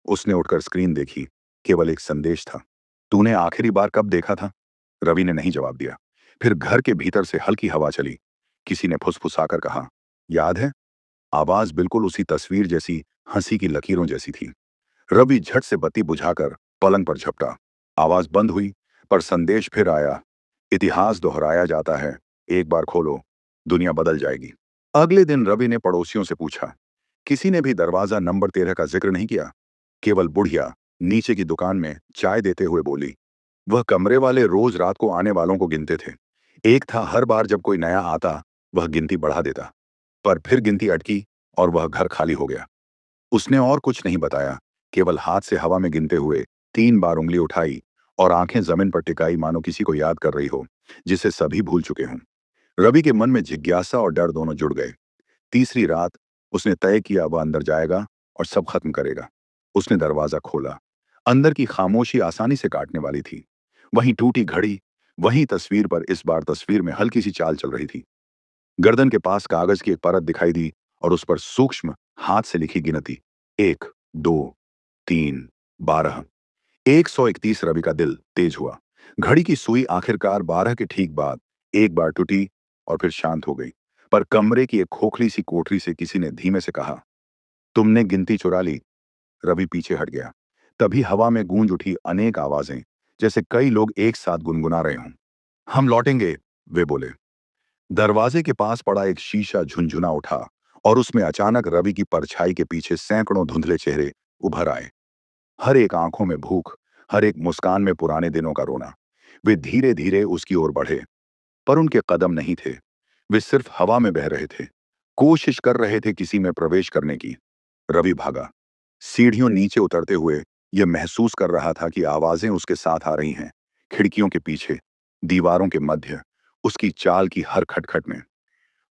उसने उठकर स्क्रीन देखी। केवल एक संदेश था। तूने आखिरी बार कब देखा था? रवि ने नहीं जवाब दिया। फिर घर के भीतर से हल्की हवा चली। किसी ने फुसफुसाकर कहा, याद है? आवाज बिल्कुल उसी तस्वीर जैसी, हंसी की लकीरों जैसी थी। रवि झट से बत्ती बुझाकर पलंग पर झपटा। आवाज बंद हुई, पर संदेश फिर आया। इतिहास दोहराया जाता है, एक बार खोलो, दुनिया बदल जाएगी। अगले दिन रवि ने पड़ोसियों से पूछा। किसी ने भी दरवाजा नंबर 13 का जिक्र नहीं किया। केवल बुढ़िया नीचे की दुकान में चाय देते हुए बोली, वह कमरे वाले रोज रात को आने वालों को गिनते थे। एक था, हर बार जब कोई नया आता वह गिनती बढ़ा देता। पर फिर गिनती अटकी और वह घर खाली हो गया। उसने और कुछ नहीं बताया, केवल हाथ से हवा में गिनते हुए 3 बार उंगली उठाई और आंखें जमीन पर टिकाई, मानो किसी को याद कर रही हो जिसे सभी भूल चुके हों। रवि के मन में जिज्ञासा और डर दोनों जुड़ गए। तीसरी रात उसने तय किया, वह अंदर जाएगा और सब खत्म करेगा। उसने दरवाजा खोला। अंदर की खामोशी आसानी से काटने वाली थी। वहीं टूटी घड़ी, वहीं तस्वीर, पर इस बार तस्वीर में हल्की सी चाल चल रही थी। गर्दन के पास कागज की एक परत दिखाई दी और उस पर सूक्ष्म हाथ से लिखी गिनती, 1, 2, 3, 12। 131। रवि का दिल तेज हुआ। घड़ी की सुई आखिरकार 12 के ठीक बाद एक बार टूटी और फिर शांत हो गई। पर कमरे की एक खोखली सी कोठरी से किसी ने धीमे से कहा, तुमने गिनती चुरा ली। रवि पीछे हट गया। तभी हवा में गूंज उठी अनेक आवाजें, जैसे कई लोग एक साथ गुनगुना रहे हों। हम लौटेंगे, वे बोले। दरवाजे के पास पड़ा एक शीशा झुनझुना उठा और उसमें अचानक रवि की परछाई के पीछे सैकड़ों धुंधले चेहरे उभर आए। हर एक आंखों में भूख, हर एक मुस्कान में पुराने दिनों का रोना। वे धीरे धीरे उसकी ओर बढ़े, पर उनके कदम नहीं थे। वे सिर्फ हवा में बह रहे थे, कोशिश कर रहे थे किसी में प्रवेश करने की। रवि भागा। सीढ़ियों नीचे उतरते हुए यह महसूस कर रहा था कि आवाजें उसके साथ आ रही हैं। खिड़कियों के पीछे, दीवारों के मध्य, उसकी चाल की हर खटखट में।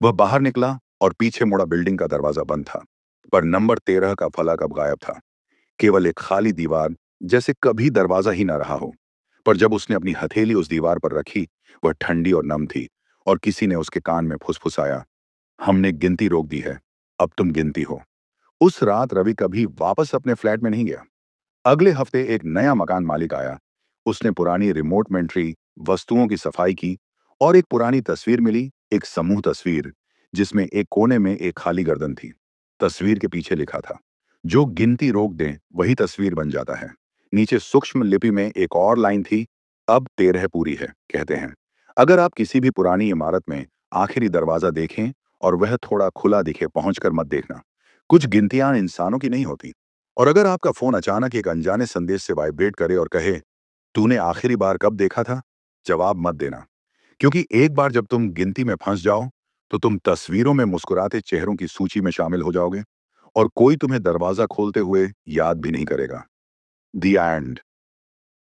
वह बाहर निकला और पीछे मुड़ा। बिल्डिंग का दरवाजा बंद था, पर नंबर 13 का फलक अब गायब था। केवल एक खाली दीवार, जैसे कभी दरवाजा ही न रहा हो। पर जब उसने अपनी हथेली उस दीवार पर रखी, वह ठंडी और नम थी। और किसी ने उसके कान में फुसफुसाया, हमने गिनती रोक दी है, अब तुम गिनती हो। उस रात रवि कभी वापस अपने फ्लैट में नहीं गया। अगले हफ्ते एक नया मकान मालिक आया। उसने पुरानी रिमोट मेंट्री वस्तुओं की सफाई की और एक पुरानी तस्वीर मिली, एक समूह तस्वीर जिसमें एक कोने में एक खाली गर्दन थी। तस्वीर के पीछे लिखा था, जो गिनती रोक दें वही तस्वीर बन जाता है। नीचे सूक्ष्म लिपि में एक और लाइन थी, अब 13 पूरी है, कहते हैं। अगर आप किसी भी पुरानी इमारत में आखिरी दरवाजा देखें और वह थोड़ा खुला दिखे, पहुंचकर मत देखना। कुछ गिनतियां इंसानों की नहीं होती। और अगर आपका फोन अचानक एक अनजाने संदेश से वाइब्रेट करे और कहे, तूने आखिरी बार कब देखा था? जवाब मत देना। क्योंकि एक बार जब तुम गिनती में फंस जाओ, तो तुम तस्वीरों में मुस्कुराते चेहरों की सूची में शामिल हो जाओगे और कोई तुम्हें दरवाजा खोलते हुए याद भी नहीं करेगा। The end.